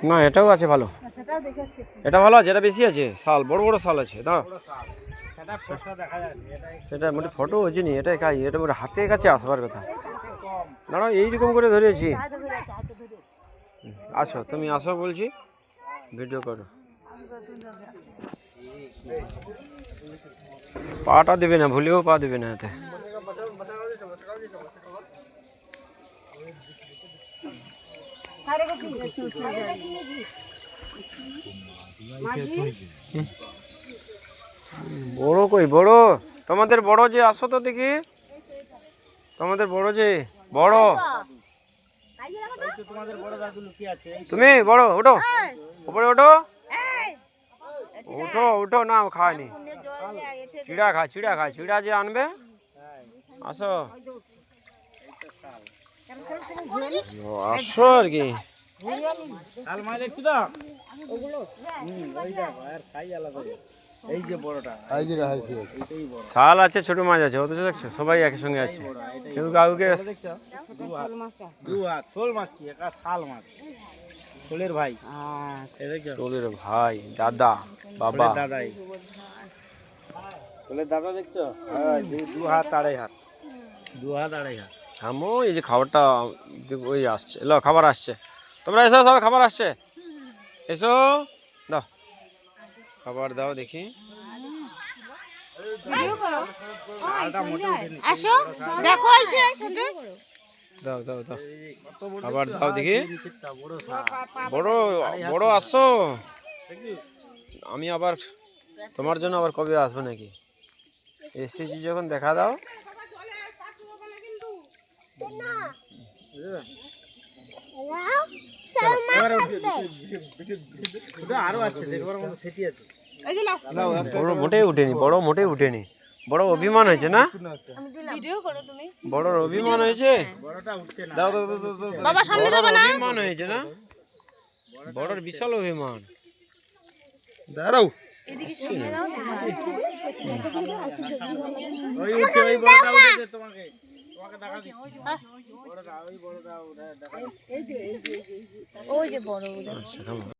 না এটাও আছে ভালো, এটা ভালো আছে, এটা বেশি আছে শাল, বড় বড় শাল আছে দাও। সেটা মোটে ফটো হচ্ছে নি, এটাই খাই, এটা মোটে হাতের কাছে আসবার কথা। দাঁড়াও এইরকম করে ধরেছি। আসো তুমি আসো বলছি, ভিডিও করো। পাটা দেবে না, ভুলেও পা দেবে না এতে। বড় কই বড়, তোমাদের বড় যে, আসো তো দেখি, তোমাদের বড় যে, বড় তুমি বড়, ওঠো উপরে, ওঠো উঠো উঠো, না খায়নি, চিড়া খায়, চিড়া খায়, চিড়া যে আনবে। আসো আসো আর কি, শাল আছে, ছোট মাছ আছে, অথচ দেখছো সবাই একই সঙ্গে আছে, কেউ কাউকে। শোলের ভাই, দাদা, বাবা, শোলের দাদা দেখছো, দু হাত আড়াই হাত, দু হাত আড়াই হাত। আমো এই যে খাবারটা ওই আসছে, এলো খাবার আসছে, তোমরা এসো, সবাই খাবার আসছে, এসো দাও, খাবার দাও দেখি। দাও দাও দাও, খাবার দাও দেখি, বড় বড় আসো। আমি আবার তোমার জন্য আবার কবে আসবো নাকি, এসেছি যখন দেখা দাও। মোটেই উঠেনি, বড় মোটেই উঠেনি, বড় অভিমান হয়েছে না, বড় অভিমান হয়েছে, অভিমান হয়েছে না, বড়র বিশাল অভিমান। দাঁড়াও ওই যে বড়